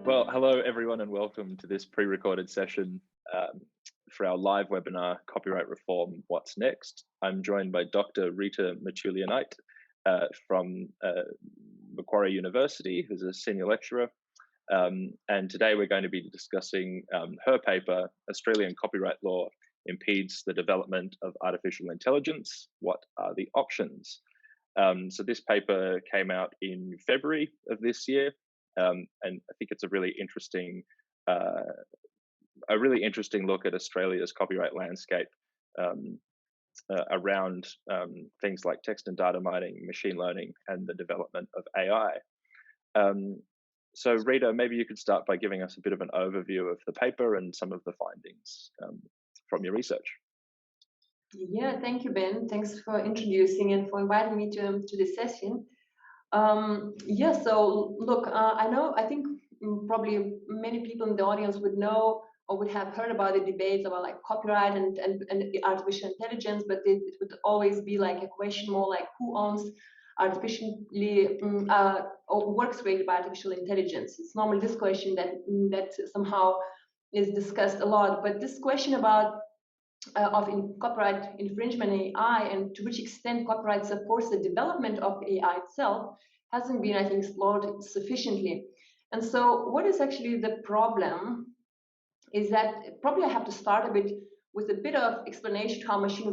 Well, hello everyone and welcome to this pre-recorded session for our live webinar, Copyright Reform, What's Next? I'm joined by Dr. Rita Matulionyte from Macquarie University, who's a senior lecturer. And today we're going to be discussing her paper, Australian Copyright Law Impedes the Development of Artificial Intelligence. What are the options? So this paper came out in February of this year. And I think it's a really interesting look at Australia's copyright landscape around things like text and data mining, machine learning, and the development of AI. So Rita, maybe you could start by giving us a bit of an overview of the paper and some of the findings from your research. Yeah, thank you, Ben. Thanks for introducing and for inviting me to this session. So look, I think probably many people in the audience would know or would have heard about the debates about like copyright and artificial intelligence, but it would always be like a question more like who owns artificially or works created by artificial intelligence. It's normally this question that somehow is discussed a lot, but this question about of copyright infringement in AI and to which extent copyright supports the development of AI itself hasn't been, I think, explored sufficiently. And so what is actually the problem is that probably I have to start with a bit of explanation how machine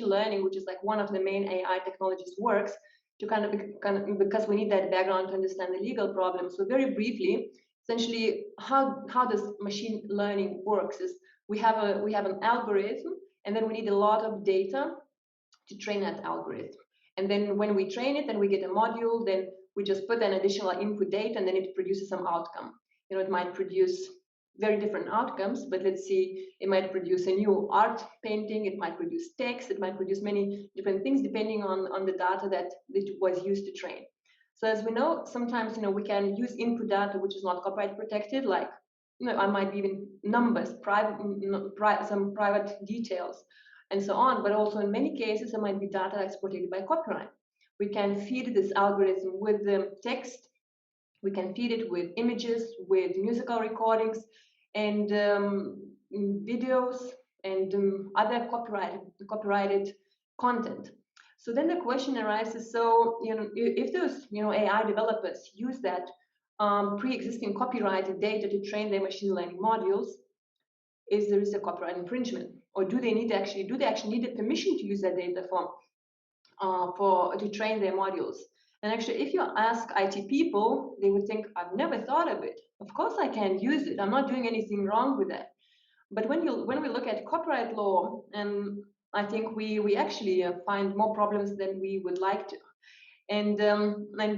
learning, which is like one of the main AI technologies, works, to kind of because we need that background to understand the legal problem. So very briefly, essentially how does machine learning works is we have an algorithm, and then we need a lot of data to train that algorithm. And then when we train it, then we get a module, then we just put an additional input data, and then it produces some outcome. It might produce very different outcomes, but let's see, it might produce a new art painting, it might produce text, it might produce many different things depending on the data that it was used to train. So as we know, sometimes we can use input data which is not copyright protected, like I might be even numbers, some private details, and so on. But also in many cases, there might be data that's protected by copyright. We can feed this algorithm with the text. We can feed it with images, with musical recordings, and videos, and other copyrighted content. So then the question arises: so if those AI developers use that pre-existing copyrighted data to train their machine learning modules, is there a copyright infringement, or do they actually need the permission to use that data to train their modules? And actually, if you ask IT people, they would think, I've never thought of it. Of course I can use it. I'm not doing anything wrong with that. But when we look at copyright law, and I think we actually find more problems than we would like to. And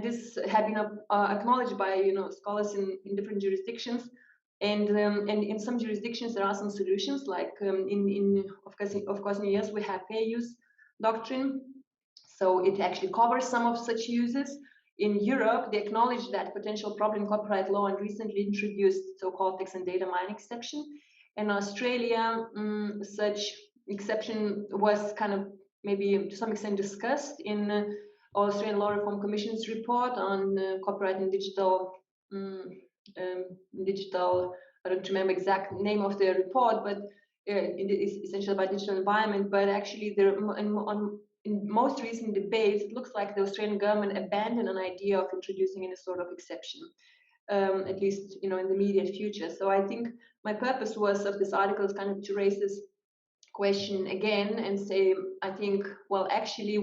this has been acknowledged by scholars in different jurisdictions, and in some jurisdictions there are some solutions, like of course in the US we have fair use doctrine, so it actually covers some of such uses. In Europe, they acknowledge that potential problem in copyright law and recently introduced so-called text and data mining exception. In Australia, such exception was kind of maybe to some extent discussed in Australian Law Reform Commission's report on copyright in digital. I don't remember exact name of the report, but it's essentially about digital environment. But actually, in most recent debates, it looks like the Australian government abandoned an idea of introducing any sort of exception, at least in the immediate future. So I think my purpose of this article is kind of to raise this question again and say, I think, well, actually,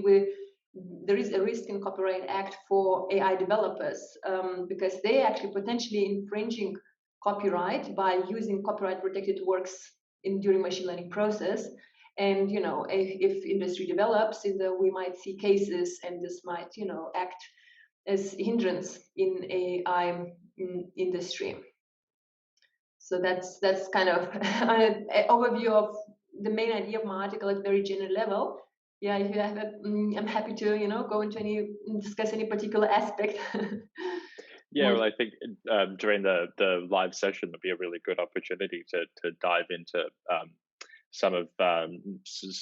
there is a risk in Copyright Act for AI developers because they actually potentially infringing copyright by using copyright protected works during machine learning process. And if industry develops, we might see cases, and this might act as hindrance in AI industry. So that's kind of an overview of the main idea of my article at very general level. Yeah, if you have I'm happy to go into discuss any particular aspect. Yeah, well, I think during the live session would be a really good opportunity to dive into some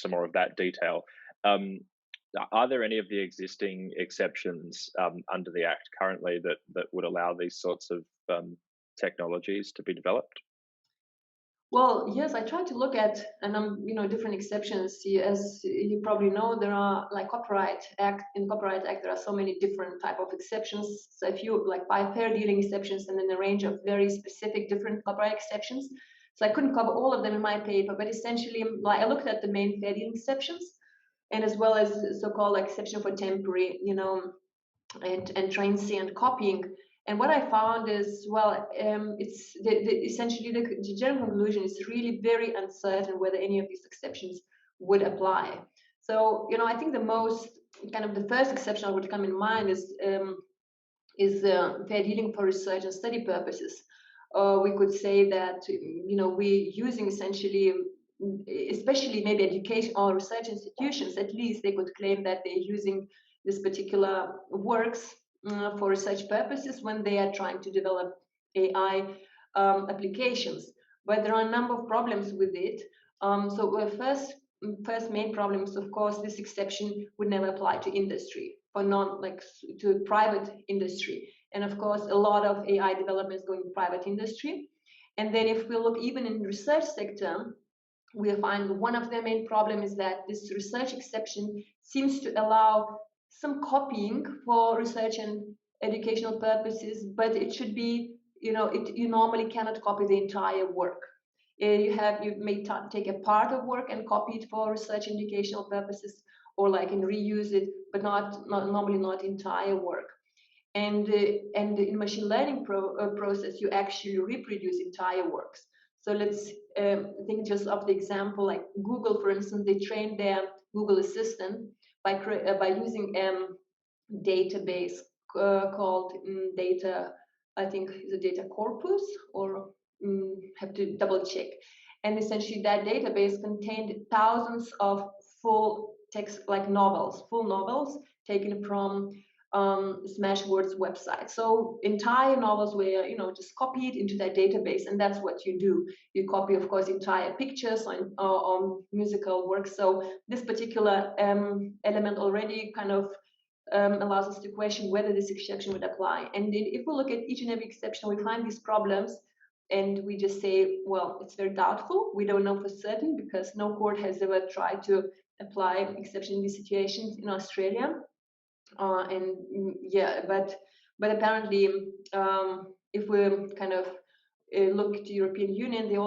more of that detail. Are there any of the existing exceptions under the Act currently that would allow these sorts of technologies to be developed? Well, yes, I try to look at different exceptions. As you probably know, there are like Copyright Act. In Copyright Act, there are so many different type of exceptions. So if you like buy fair dealing exceptions, and then a range of very specific different copyright exceptions. So I couldn't cover all of them in my paper, but essentially, like I looked at the main fair dealing exceptions, and as well as so-called like exception for temporary, and transient copying. And what I found is, well, it's essentially the general conclusion is really very uncertain whether any of these exceptions would apply. So, I think the most kind of the first exception that would come in mind is fair dealing for research and study purposes. We could say that we're using essentially, especially maybe education or research institutions, at least they could claim that they're using this particular works for research purposes when they are trying to develop AI applications. But there are a number of problems with it. First main problem is, of course, this exception would never apply to industry, for to private industry. And of course, a lot of AI development is going to private industry. And then if we look even in the research sector, we find one of the main problems is that this research exception seems to allow some copying for research and educational purposes, but it should be, you normally cannot copy the entire work. You may take a part of work and copy it for research and educational purposes, or like and reuse it, but normally not entire work. And in machine learning process, you actually reproduce entire works. So let's think just of the example, like Google, for instance, they trained their Google Assistant by using database called data, I think the data corpus, or have to double check. And essentially that database contained thousands of full text, like full novels taken from Smashwords website. So entire novels were, just copied into that database, and that's what you do. You copy, of course, entire pictures or musical works. So this particular element already kind of allows us to question whether this exception would apply. And if we look at each and every exception, we find these problems, and we just say, well, it's very doubtful. We don't know for certain because no court has ever tried to apply exception in these situations in Australia. But apparently, if we kind of look to European Union, they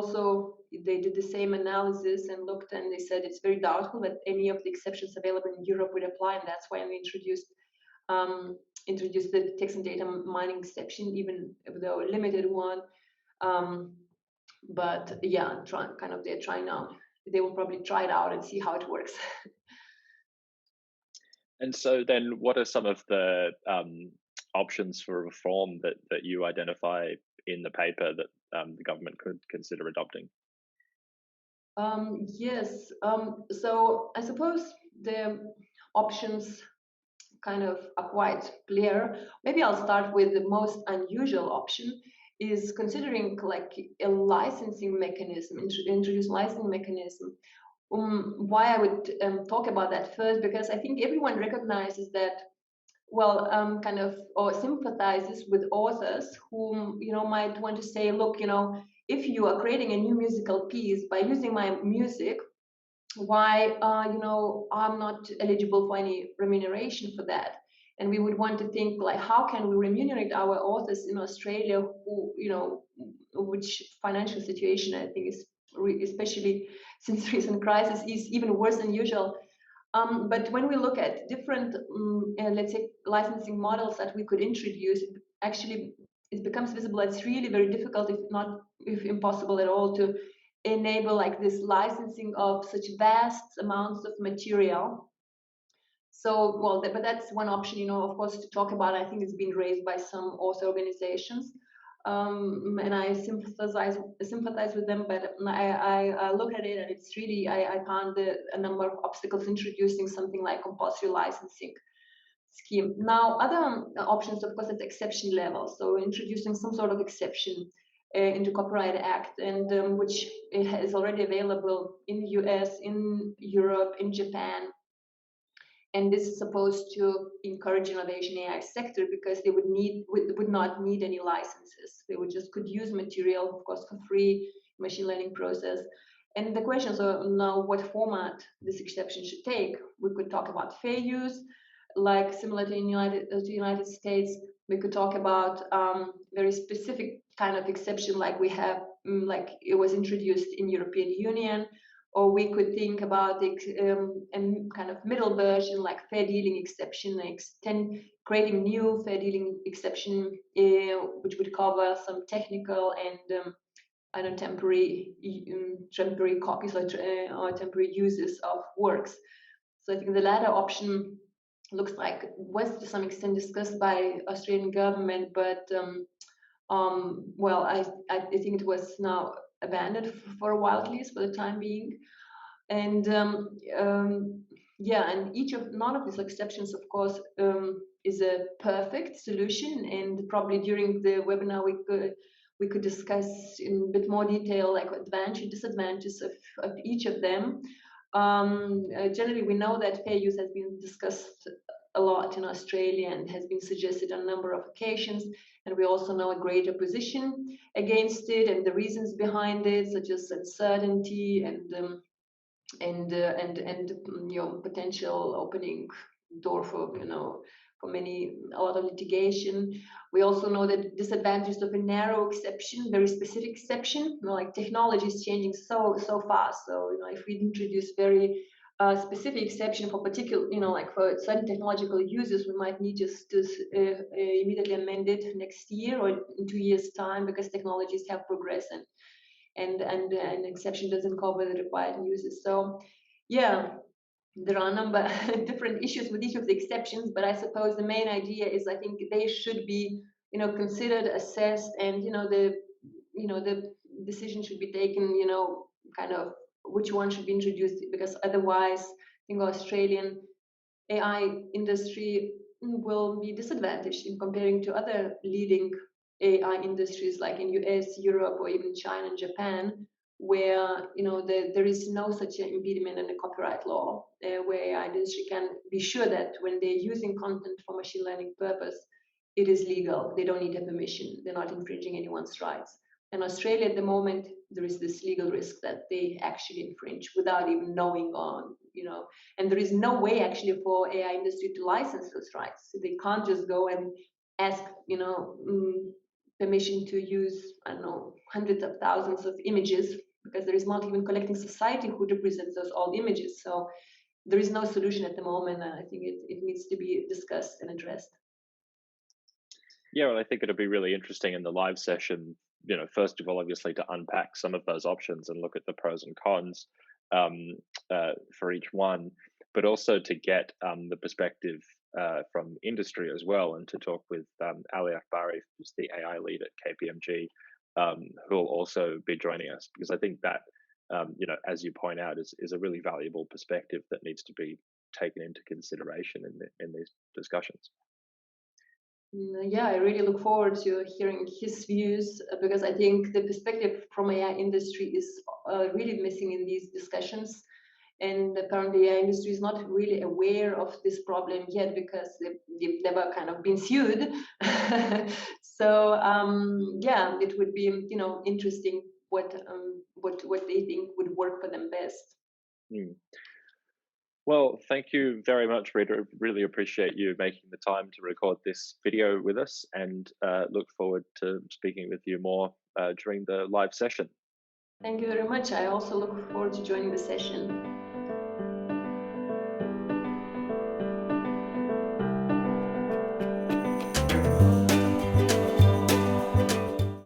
did the same analysis and looked, and they said it's very doubtful that any of the exceptions available in Europe would apply, and that's why we introduced the text and data mining exception, even though a limited one. But yeah, they're trying now. They will probably try it out and see how it works. And so then what are some of the options for reform that you identify in the paper that the government could consider adopting? Yes. So I suppose the options kind of are quite clear. Maybe I'll start with the most unusual option, is considering like a licensing mechanism, introduce licensing mechanism. Why I would talk about that first, because I think everyone recognizes that, well, or sympathizes with authors who might want to say, look, if you are creating a new musical piece by using my music, why I'm not eligible for any remuneration for that? And we would want to think, like, how can we remunerate our authors in Australia, who which financial situation I think is especially since recent crisis is even worse than usual. But when we look at different, let's say, licensing models that we could introduce, actually it becomes visible it's really very difficult, if impossible at all, to enable like this licensing of such vast amounts of material. So, well, but that's one option, of course, to talk about. I think it's been raised by some author organizations. And I sympathize with them, but I look at it, and it's really, I found a number of obstacles introducing something like compulsory licensing scheme. Now, other options, of course, at the exception level, so introducing some sort of exception into Copyright Act, and which is already available in the US, in Europe, in Japan. And this is supposed to encourage innovation in AI sector because they would not need any licenses. They would just could use material, of course, for free machine learning process. And the questions are now what format this exception should take. We could talk about fair use, like similar to the United States. We could talk about very specific kind of exception, like we have, like it was introduced in European Union, or we could think about a kind of middle version, like fair dealing exception, like creating new fair dealing exception, which would cover some technical and I don't know, temporary copies or temporary uses of works. So I think the latter option looks like was to some extent discussed by Australian government, but well, I think it was now abandoned for a while, at least for the time being. And yeah, and none of these exceptions, of course, is a perfect solution. And probably during the webinar, we could discuss in a bit more detail, like advantages, disadvantages of each of them. Generally, we know that fair use has been discussed a lot in Australia and has been suggested on a number of occasions. And we also know a great opposition against it and the reasons behind it, such as uncertainty and potential opening door for for a lot of litigation. We also know that disadvantages of a narrow exception, very specific exception, like technology is changing so fast. So if we introduce very specific exception for particular, like for certain technological uses, we might need just to immediately amend it next year or in 2 years' time because technologies have progressed and an exception doesn't cover the required uses. So yeah, there are a number of different issues with each of the exceptions, but I suppose the main idea is I think they should be considered, assessed, and the decision should be taken kind of which one should be introduced, because otherwise I think Australian AI industry will be disadvantaged in comparing to other leading AI industries like in US, Europe, or even China and Japan, where there is no such an impediment in the copyright law, where AI industry can be sure that when they're using content for machine learning purpose, it is legal. They don't need a permission. They're not infringing anyone's rights. In Australia at the moment, there is this legal risk that they actually infringe without even knowing on, and there is no way actually for AI industry to license those rights. So they can't just go and ask, permission to use, I don't know, hundreds of thousands of images, because there is not even collecting society who represents those old images. So there is no solution at the moment, and I think it needs to be discussed and addressed. Yeah, well, I think it'll be really interesting in the live session, first of all, obviously to unpack some of those options and look at the pros and cons for each one, but also to get the perspective from industry as well, and to talk with Ali Akbari, who's the AI lead at KPMG, who will also be joining us, because I think that, as you point out, is a really valuable perspective that needs to be taken into consideration in these discussions. Yeah, I really look forward to hearing his views, because I think the perspective from AI industry is really missing in these discussions. And apparently the AI industry is not really aware of this problem yet, because they've never kind of been sued. So yeah, it would be interesting what they think would work for them best. Well, thank you very much, Rita. Really appreciate you making the time to record this video with us, and look forward to speaking with you more during the live session. Thank you very much. I also look forward to joining the session.